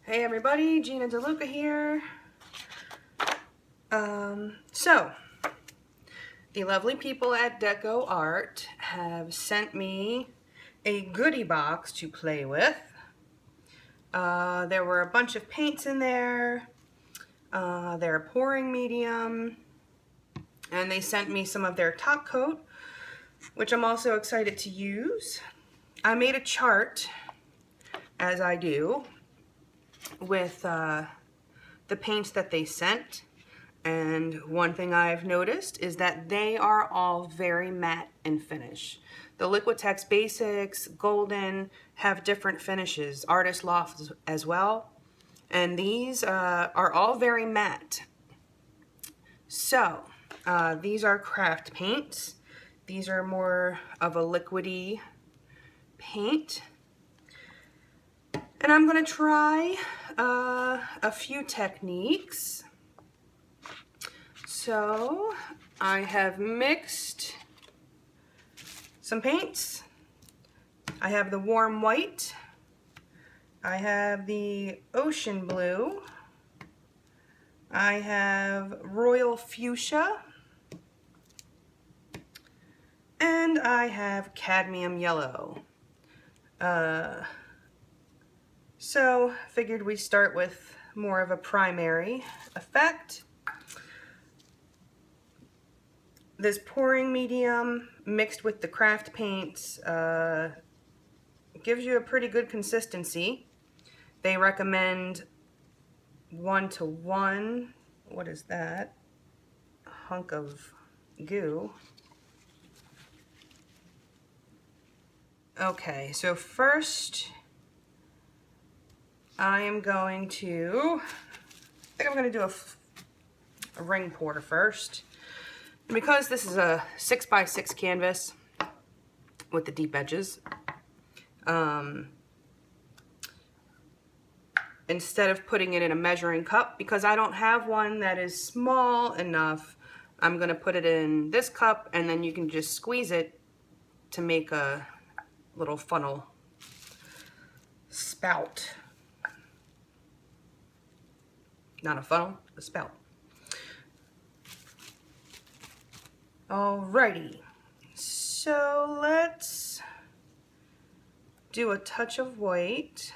Hey everybody, Gina DeLuca here. So, the lovely people at DecoArt have sent me a goodie box to play with. There were a bunch of paints in there. They're a pouring medium. And they sent me some of their top coat, which I'm also excited to use. I made a chart, as I do, with the paints that they sent. And one thing I've noticed is that they are all very matte in finish. The Liquitex Basics, Golden, have different finishes, Artist Loft as well. And these are all very matte. So, these are craft paints. These are more of a liquidy paint. And I'm gonna try a few techniques. So I have mixed some paints. I have the warm white. I have the ocean blue. I have royal fuchsia. And I have cadmium yellow. So figured we start with more of a primary effect. This pouring medium mixed with the craft paints gives you a pretty good consistency. They recommend 1:1. What is that? A hunk of goo. Okay, so first I am going to, I think I'm going to do a ring pour first. And because this is a 6x6 canvas with the deep edges, instead of putting it in a measuring cup, because I don't have one that is small enough, I'm going to put it in this cup, and then you can just squeeze it to make a little funnel spout. Not a funnel, a spout. Alrighty, so let's do a touch of white.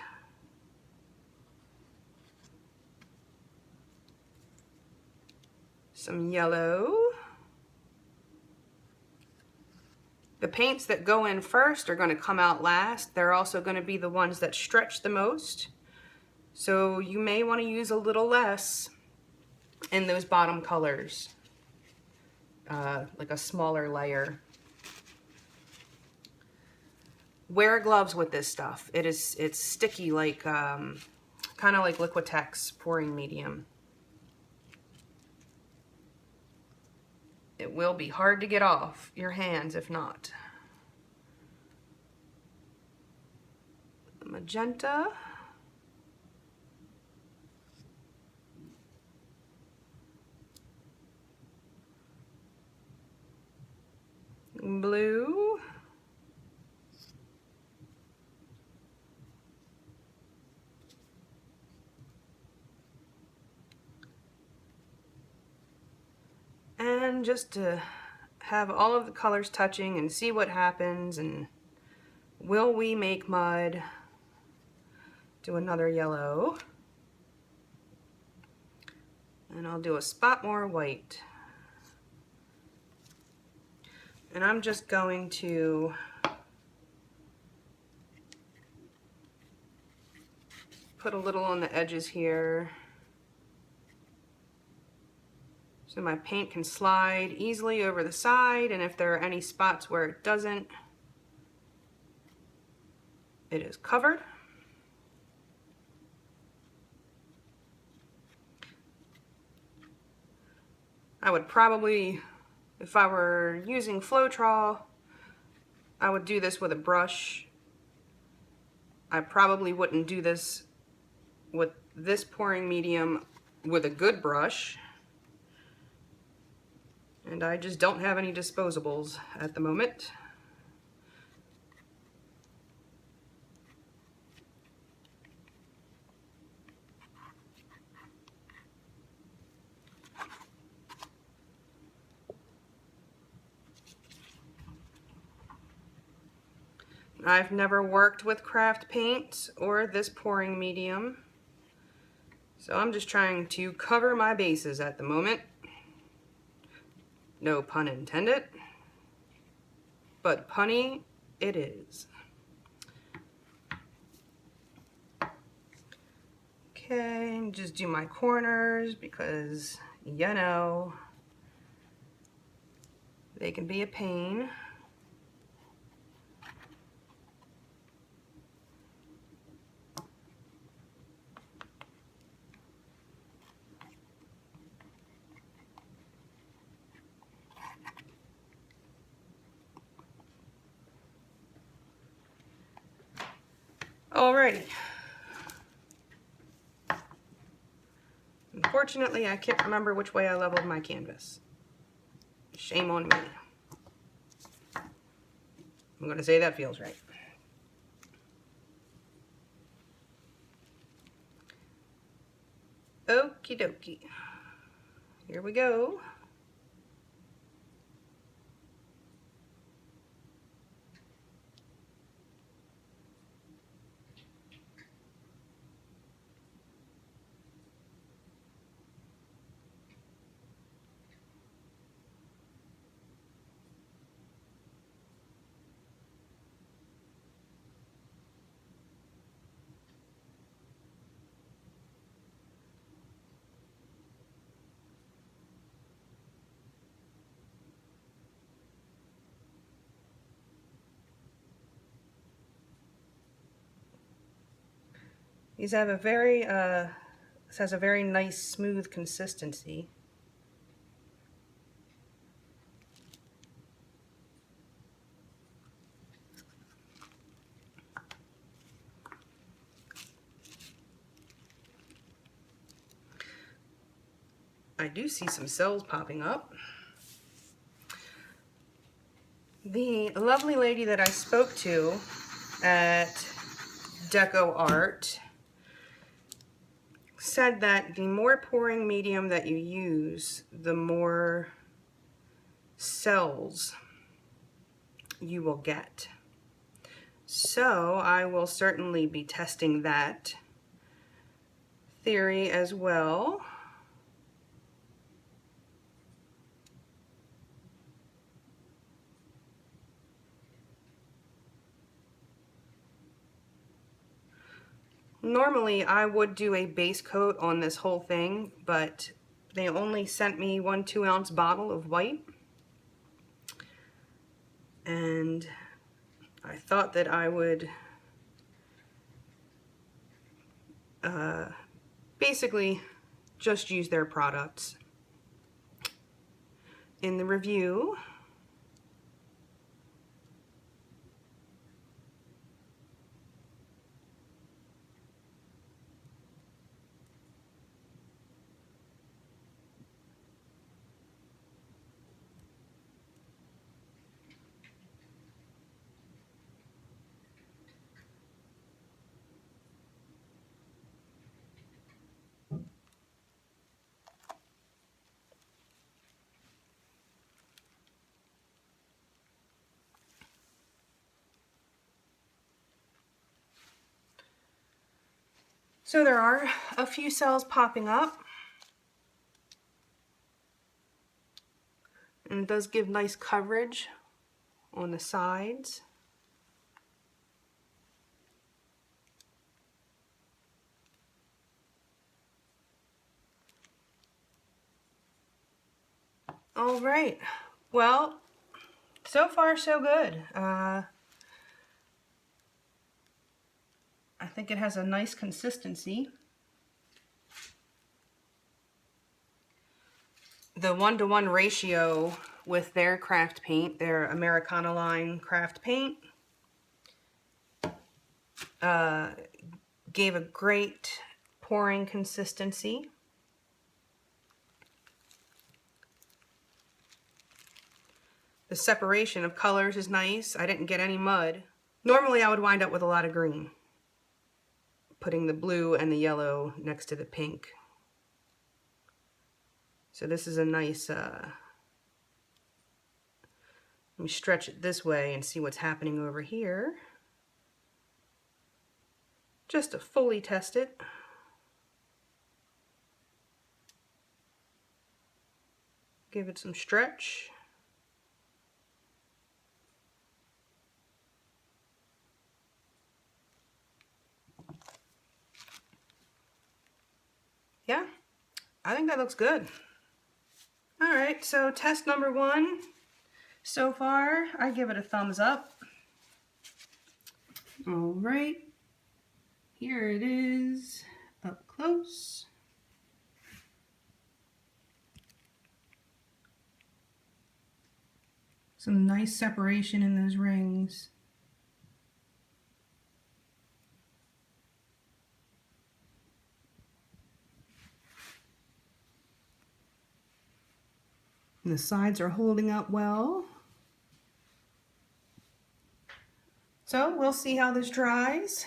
Some yellow. The paints that go in first are going to come out last. They're also going to be the ones that stretch the most. So you may want to use a little less in those bottom colors. Like a smaller layer. Wear gloves with this stuff. It's sticky, like kind of like Liquitex pouring medium. It will be hard to get off your hands if not. Magenta. Blue. And just to have all of the colors touching and see what happens, and will we make mud? Do another yellow. And I'll do a spot more white. And I'm just going to put a little on the edges here so my paint can slide easily over the side, and if there are any spots where it doesn't, it is covered. I would probably, if I were using Floetrol, I would do this with a brush. I probably wouldn't do this with this pouring medium with a good brush. And I just don't have any disposables at the moment. I've never worked with craft paints or this pouring medium, so I'm just trying to cover my bases at the moment. No pun intended, but punny it is. Okay, just do my corners because, you know, they can be a pain. Alrighty. Unfortunately, I can't remember which way I leveled my canvas. Shame on me. I'm going to say that feels right. Okie dokie. Here we go. These have a very, this has a very nice smooth consistency. I do see some cells popping up. The lovely lady that I spoke to at DecoArt said that the more pouring medium that you use, the more cells you will get. So I will certainly be testing that theory as well. Normally I would do a base coat on this whole thing, but they only sent me 1 2-ounce bottle of white, and I thought that I would basically just use their products in the review. So there are a few cells popping up, and it does give nice coverage on the sides. All right, well, so far so good. I think it has a nice consistency. The 1-to-1 ratio with their craft paint, their Americana line craft paint, gave a great pouring consistency. The separation of colors is nice. I didn't get any mud. Normally I would wind up with a lot of green, putting the blue and the yellow next to the pink. So this is a nice, let me stretch it this way and see what's happening over here. just to fully test it. Give it some stretch. Yeah, I think that looks good. All right, so test number 1. So far, I give it a thumbs up. All right, here it is up close. Some nice separation in those rings. And the sides are holding up well. So we'll see how this dries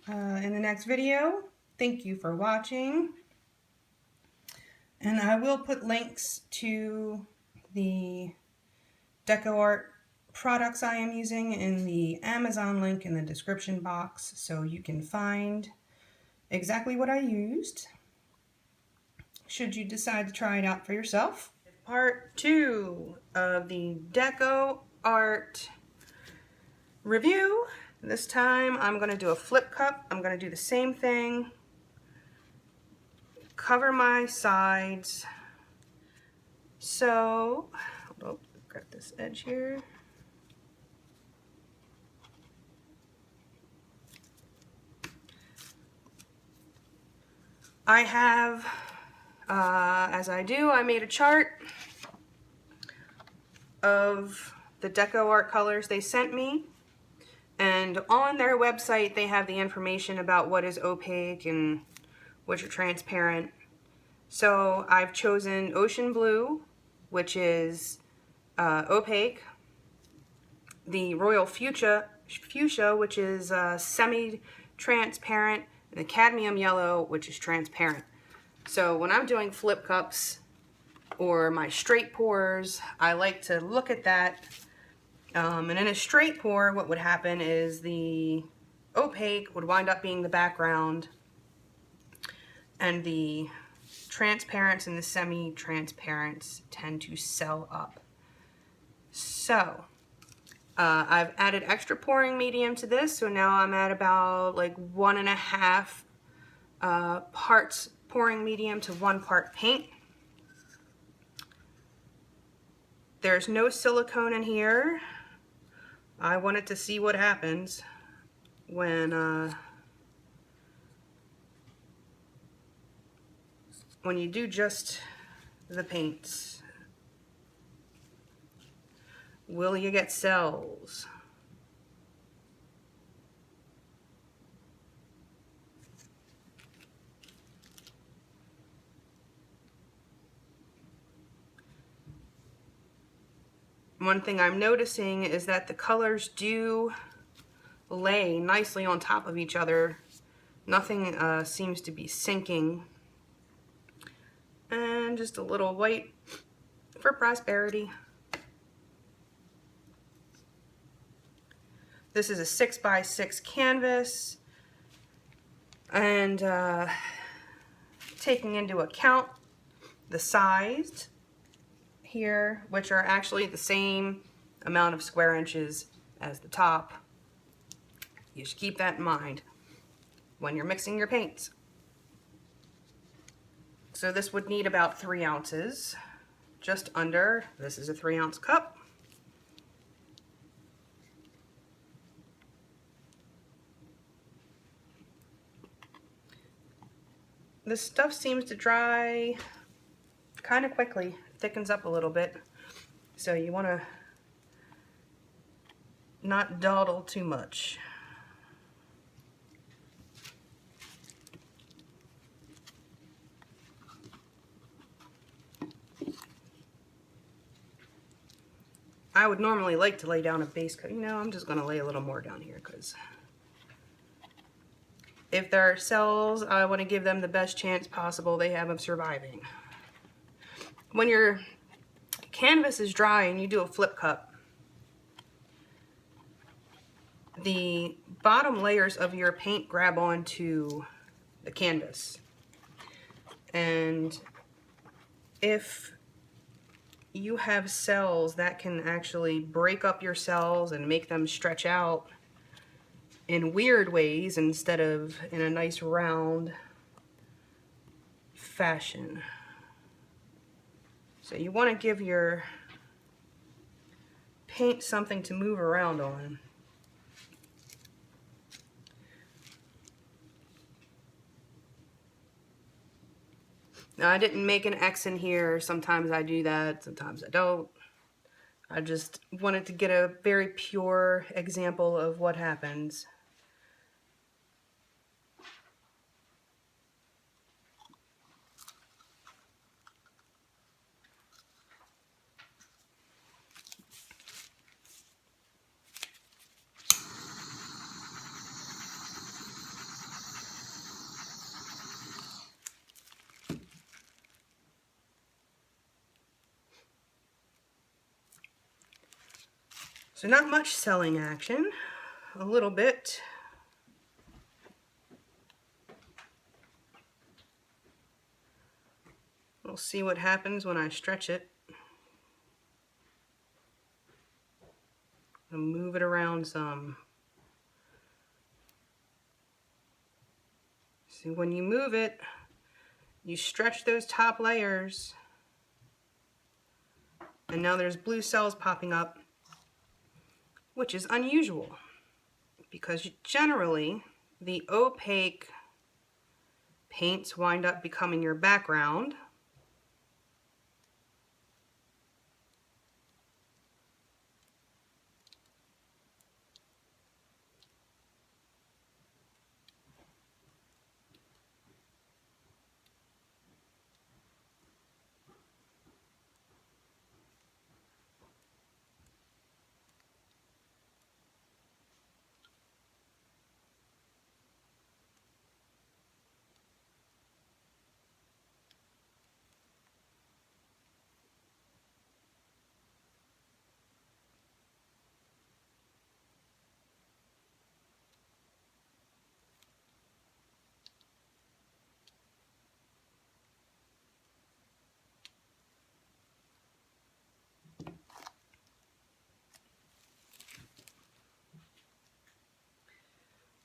in the next video. Thank you for watching. And I will put links to the DecoArt products I am using in the Amazon link in the description box, so you can find exactly what I used should you decide to try it out for yourself. Part 2 of the DecoArt review. This time I'm going to do a flip cup. I'm going to do the same thing. Cover my sides. So, oh, got this edge here. I have, as I do, I made a chart of the DecoArt colors they sent me. And on their website, they have the information about what is opaque and which are transparent. So I've chosen Ocean Blue, which is opaque, the Royal Fuchsia, which is semi-transparent, and the Cadmium Yellow, which is transparent. So when I'm doing flip cups or my straight pours, I like to look at that. And in a straight pour, what would happen is the opaque would wind up being the background, and the transparents and the semi-transparents tend to sell up. So I've added extra pouring medium to this, so now I'm at about like 1.5 parts pouring medium to 1 part paint. There's no silicone in here. I wanted to see what happens when you do just the paints. Will you get cells? One thing I'm noticing is that the colors do lay nicely on top of each other. Nothing seems to be sinking. And just a little white for prosperity. This is a 6x6 canvas, and taking into account the size here, which are actually the same amount of square inches as the top. You should keep that in mind when you're mixing your paints. So this would need about 3 ounces, just under. This is a 3-ounce cup. This stuff seems to dry kind of quickly, thickens up a little bit, so you want to not dawdle too much. I would normally like to lay down a base coat. You know, I'm just going to lay a little more down here because if there are cells, I want to give them the best chance possible they have of surviving. When your canvas is dry and you do a flip cup, the bottom layers of your paint grab onto the canvas. And if you have cells, that can actually break up your cells and make them stretch out in weird ways instead of in a nice round fashion. So you want to give your paint something to move around on. Now, I didn't make an X in here. Sometimes I do that, sometimes I don't. I just wanted to get a very pure example of what happens. So not much selling action, a little bit. We'll see what happens when I stretch it. I'll move it around some. See, when you move it, you stretch those top layers, and now there's blue cells popping up, which is unusual because generally the opaque paints wind up becoming your background.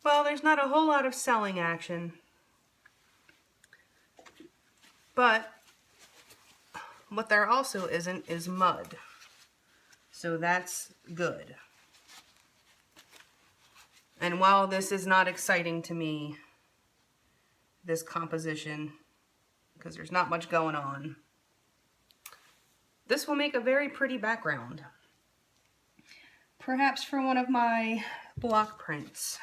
Well, there's not a whole lot of selling action, but what there also isn't is mud. So that's good. And while this is not exciting to me, this composition, because there's not much going on, this will make a very pretty background. Perhaps for one of my block prints.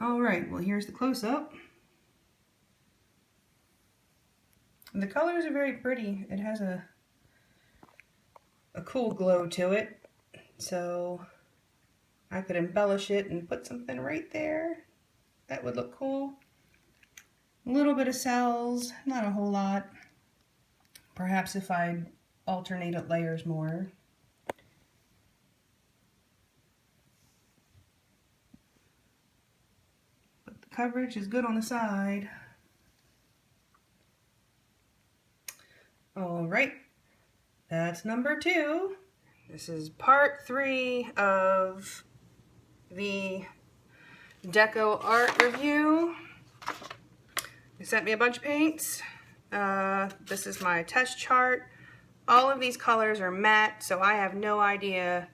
Alright, well here's the close-up. The colors are very pretty. It has a cool glow to it. So I could embellish it and put something right there. That would look cool. A little bit of cells, not a whole lot. Perhaps if I alternated layers more. But the coverage is good on the side. All right, that's number 2. This is part 3 of the DecoArt review. They sent me a bunch of paints. This is my test chart. All of these colors are matte, so I have no idea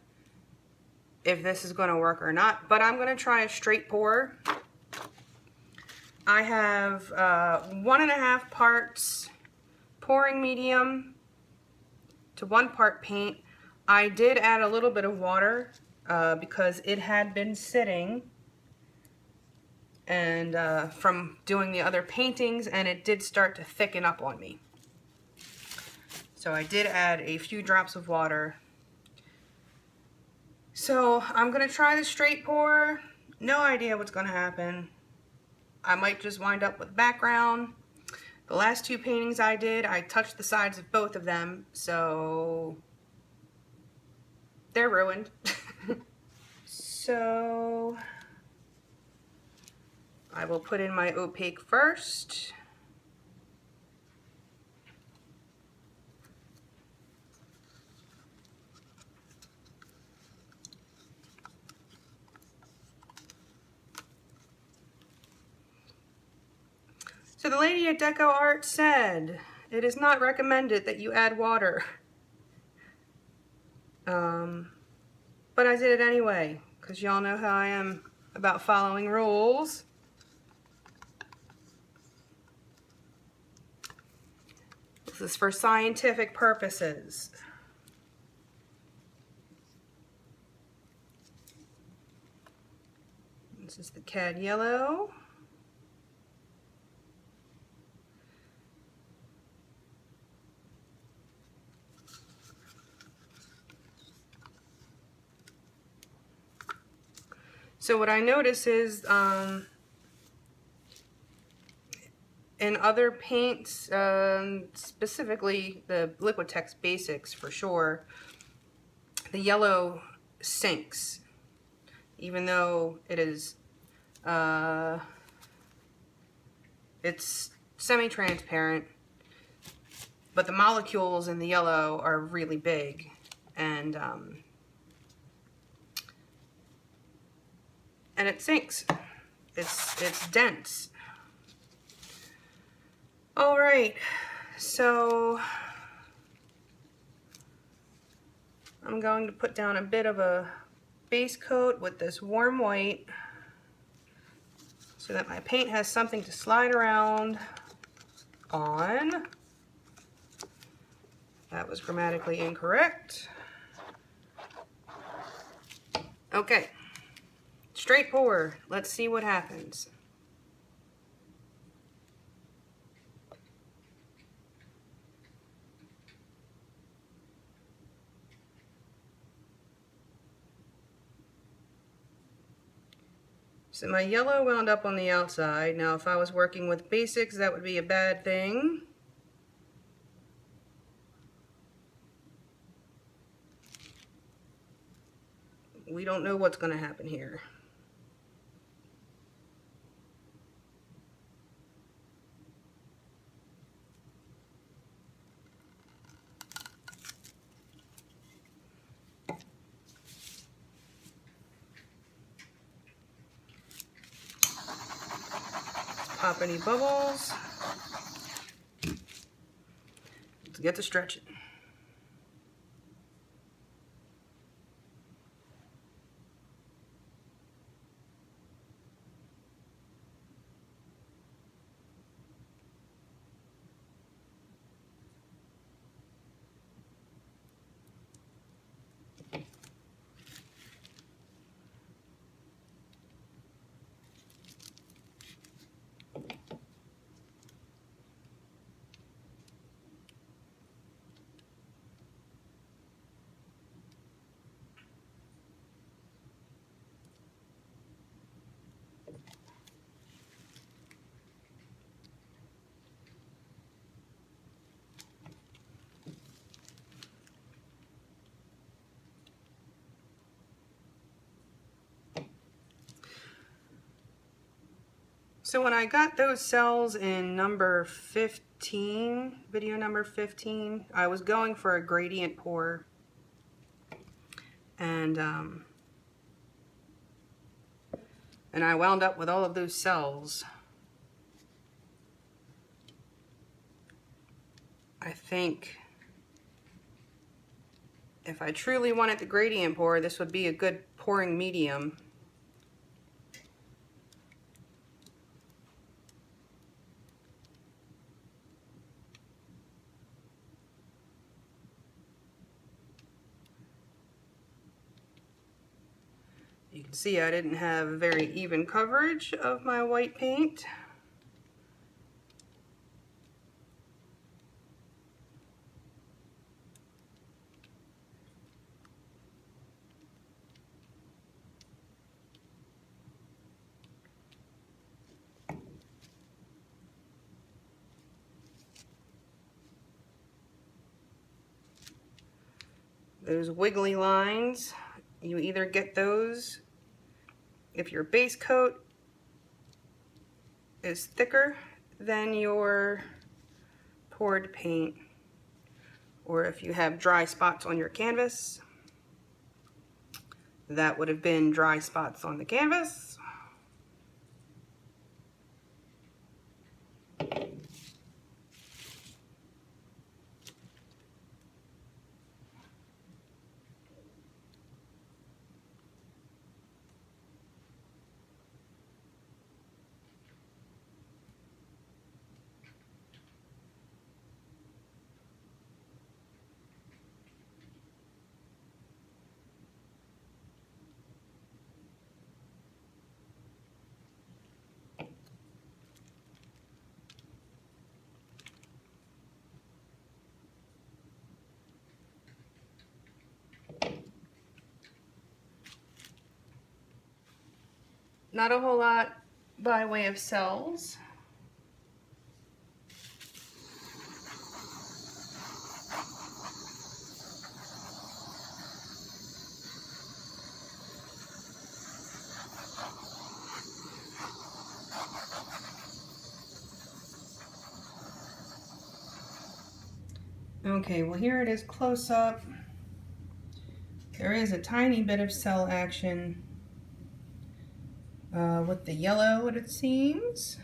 if this is going to work or not, but I'm going to try a straight pour. I have 1.5 parts pouring medium to 1 part paint. I did add a little bit of water because it had been sitting and from doing the other paintings, and it did start to thicken up on me. So I did add a few drops of water. So I'm going to try the straight pour. No idea what's going to happen. I might just wind up with background. The last 2 paintings I did, I touched the sides of both of them, so they're ruined. So I will put in my opaque first. So the lady at DecoArt said, it is not recommended that you add water. But I did it anyway, because y'all know how I am about following rules. This is for scientific purposes. This is the cad yellow. So what I notice is in other paints, specifically the Liquitex Basics for sure, the yellow sinks, even though it is it's semi-transparent, but the molecules in the yellow are really big, and it sinks. It's dense. All right, so I'm going to put down a bit of a base coat with this warm white so that my paint has something to slide around on. That was grammatically incorrect. Okay, straight pour. Let's see what happens. So my yellow wound up on the outside. Now if I was working with basics, that would be a bad thing. We don't know what's going to happen here. Pop any bubbles. Let's get to stretching. So when I got those cells in number 15, video number 15, I was going for a gradient pour. And I wound up with all of those cells. I think if I truly wanted the gradient pour, this would be a good pouring medium. You can see I didn't have very even coverage of my white paint. Those wiggly lines, you either get those if your base coat is thicker than your poured paint, or if you have dry spots on your canvas, that would have been dry spots on the canvas. Not a whole lot by way of cells. Okay, well here it is close up. There is a tiny bit of cell action with the yellow, it seems.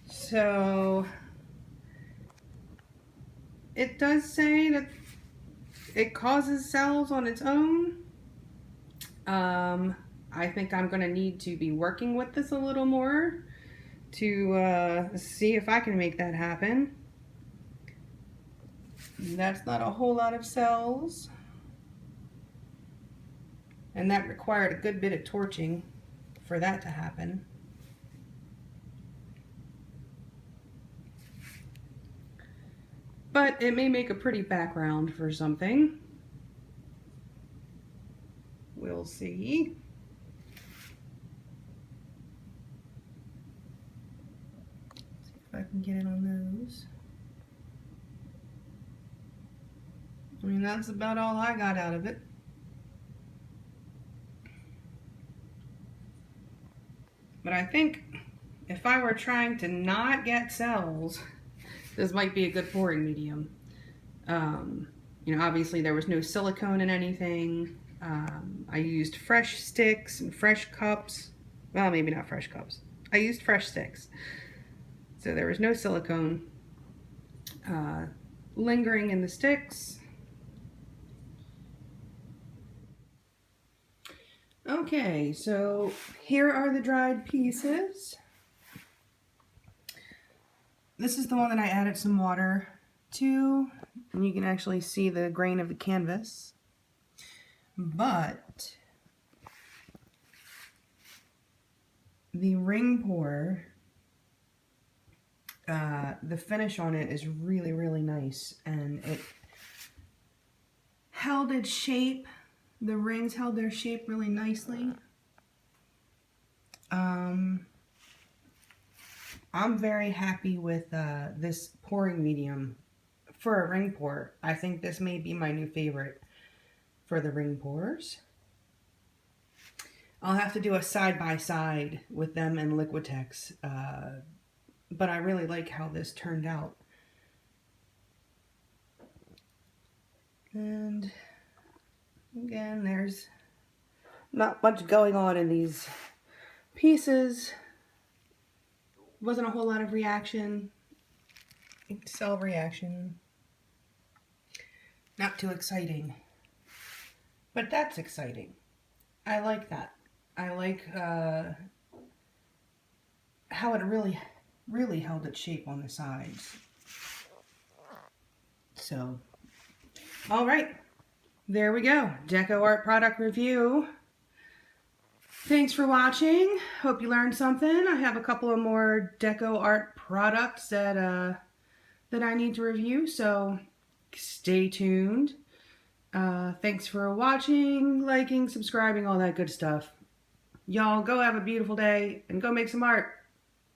So it does say that it causes cells on its own. I think I'm going to need to be working with this a little more to see if I can make that happen. That's not a whole lot of cells. And that required a good bit of torching for that to happen. But it may make a pretty background for something. We'll see. See if I can get it on those. I mean, that's about all I got out of it. But I think if I were trying to not get cells, this might be a good pouring medium. You know, obviously there was no silicone in anything. I used fresh sticks and fresh cups. Well, maybe not fresh cups. I used fresh sticks. So there was no silicone lingering in the sticks. Okay, so here are the dried pieces. This is the one that I added some water to, and you can actually see the grain of the canvas. But the ring pour, the finish on it is really, really nice, and it held its shape. The rings held their shape really nicely. I'm very happy with this pouring medium for a ring pour. I think this may be my new favorite for the ring pours. I'll have to do a side-by-side with them and Liquitex, but I really like how this turned out. And again, there's not much going on in these pieces. Wasn't a whole lot of reaction. Cell reaction. Not too exciting. But that's exciting. I like that. I like how it really held its shape on the sides. So, all right. There we go. DecoArt product review. Thanks for watching. Hope you learned something. I have a couple of more DecoArt products that I need to review, so stay tuned. Thanks for watching, liking, subscribing, all that good stuff. Y'all go have a beautiful day and go make some art.